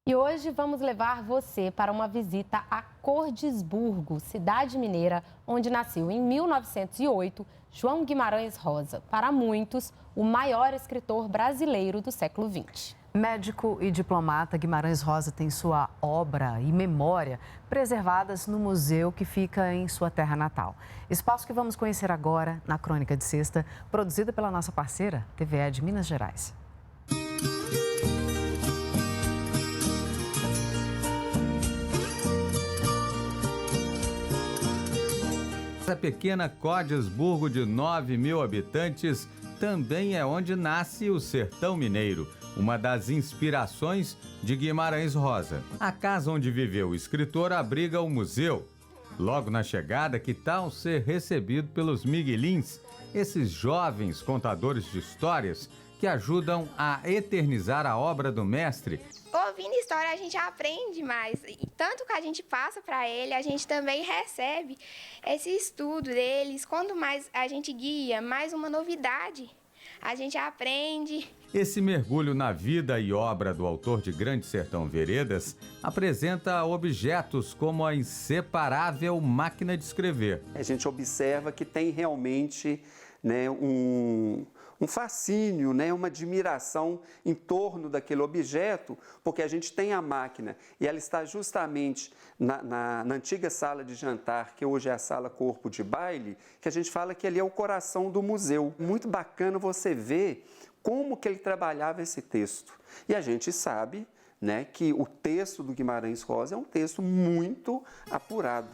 E hoje vamos levar você para uma visita a Cordisburgo, cidade mineira, onde nasceu em 1908 João Guimarães Rosa, para muitos, o maior escritor brasileiro do século XX. Médico e diplomata, Guimarães Rosa tem sua obra e memória preservadas no museu que fica em sua terra natal. Espaço que vamos conhecer agora na Crônica de Sexta, produzida pela nossa parceira, TVE de Minas Gerais. Essa pequena Cordisburgo de 9.000 habitantes também é onde nasce o Sertão Mineiro, uma das inspirações de Guimarães Rosa. A casa onde viveu o escritor abriga o museu. Logo na chegada, que tal ser recebido pelos miguelins, esses jovens contadores de histórias que ajudam a eternizar a obra do mestre? Ouvindo história, a gente aprende mais. E tanto que a gente passa para ele, a gente também recebe esse estudo deles. Quanto mais a gente guia, mais uma novidade a gente aprende. Esse mergulho na vida e obra do autor de Grande Sertão Veredas apresenta objetos como a inseparável máquina de escrever. A gente observa que tem realmente, um fascínio, uma admiração em torno daquele objeto, porque a gente tem a máquina e ela está justamente na antiga sala de jantar, que hoje é a sala Corpo de Baile, que a gente fala que ali é o coração do museu. Muito bacana você ver como que ele trabalhava esse texto. E a gente sabe, que o texto do Guimarães Rosa é um texto muito apurado.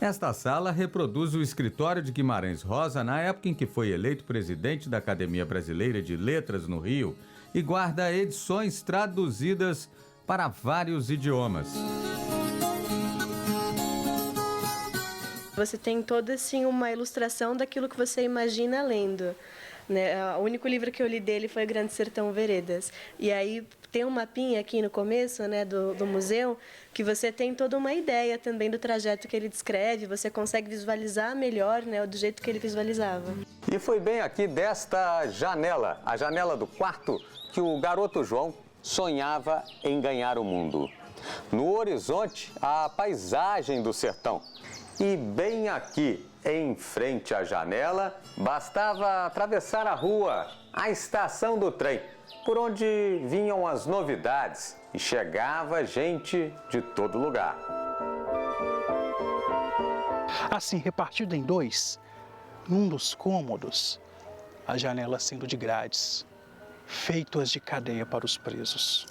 Esta sala reproduz o escritório de Guimarães Rosa na época em que foi eleito presidente da Academia Brasileira de Letras no Rio e guarda edições traduzidas para vários idiomas. Você tem toda assim uma ilustração daquilo que você imagina lendo. O único livro que eu li dele foi Grande Sertão Veredas. E aí tem um mapinha aqui no começo do museu que você tem toda uma ideia também do trajeto que ele descreve, você consegue visualizar melhor do jeito que ele visualizava. E foi bem aqui desta janela, a janela do quarto, que o garoto João sonhava em ganhar o mundo. No horizonte, a paisagem do sertão. E bem aqui, em frente à janela, bastava atravessar a rua, a estação do trem, por onde vinham as novidades e chegava gente de todo lugar. Assim, repartido em dois, num dos cômodos, a janela sendo de grades, feitas de cadeia para os presos.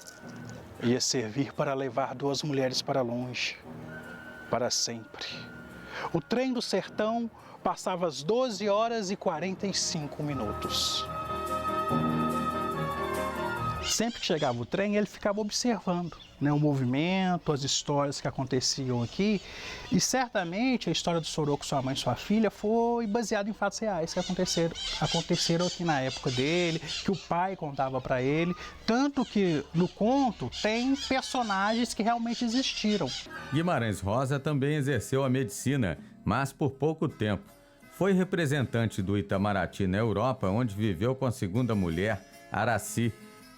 Ia servir para levar duas mulheres para longe, para sempre. O trem do sertão passava às 12 horas e 45 minutos. Sempre que chegava o trem, ele ficava observando o movimento, as histórias que aconteciam aqui. E certamente a história do Soroco, sua mãe e sua filha, foi baseada em fatos reais que aconteceram aqui na época dele, que o pai contava para ele. Tanto que no conto tem personagens que realmente existiram. Guimarães Rosa também exerceu a medicina, mas por pouco tempo. Foi representante do Itamaraty na Europa, onde viveu com a segunda mulher, Araci,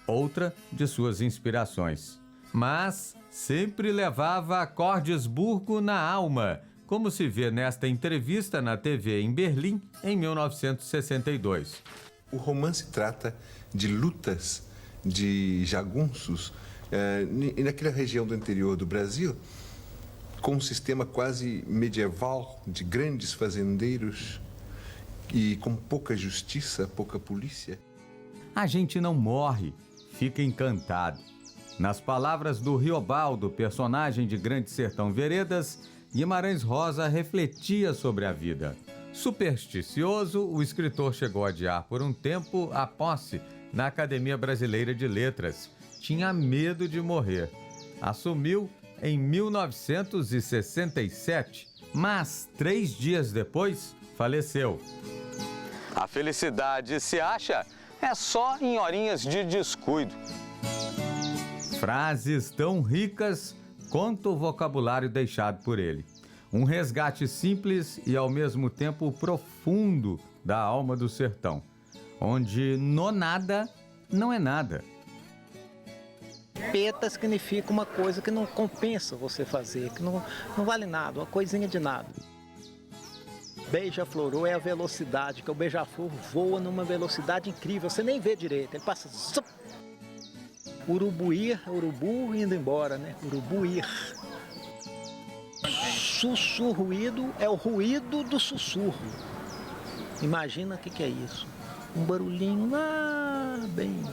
outra de suas inspirações. Mas sempre levava a Cordisburgo na alma, como se vê nesta entrevista na TV em Berlim, em 1962. O romance trata de lutas de jagunços naquela região do interior do Brasil, com um sistema quase medieval de grandes fazendeiros e com pouca justiça, pouca polícia. A gente não morre, fica encantado. Nas palavras do Riobaldo, personagem de Grande Sertão Veredas, Guimarães Rosa refletia sobre a vida. Supersticioso, o escritor chegou a adiar por um tempo a posse na Academia Brasileira de Letras. Tinha medo de morrer. Assumiu em 1967, mas 3 dias depois, faleceu. A felicidade se acha só em horinhas de descuido. Frases tão ricas quanto o vocabulário deixado por ele. Um resgate simples e, ao mesmo tempo, profundo da alma do sertão, onde no nada não é nada. Peta significa uma coisa que não compensa você fazer, que não vale nada, uma coisinha de nada. Beija-flor é a velocidade, que o beija-flor voa numa velocidade incrível, você nem vê direito, ele passa... Zup. Urubuir, urubu indo embora, né? Urubuir. Sussurruído é o ruído do sussurro. Imagina o que é isso. Um barulhinho lá bem...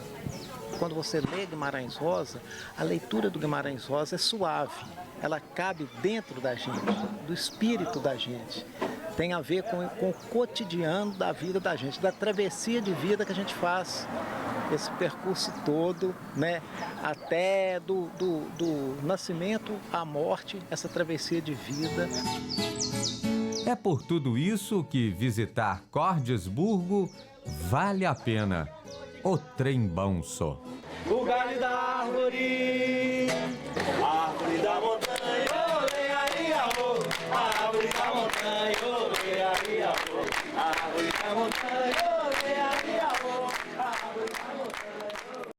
Quando você lê Guimarães Rosa, a leitura do Guimarães Rosa é suave. Ela cabe dentro da gente, do espírito da gente. Tem a ver com o cotidiano da vida da gente, da travessia de vida que a gente faz. Esse percurso todo, né? Até do nascimento à morte, essa travessia de vida. É por tudo isso que visitar Cordesburgo vale a pena. O trem bom só. O galho da árvore, árvore da montanha, olê, aí, a árvore da montanha, olê, aí, a árvore da montanha.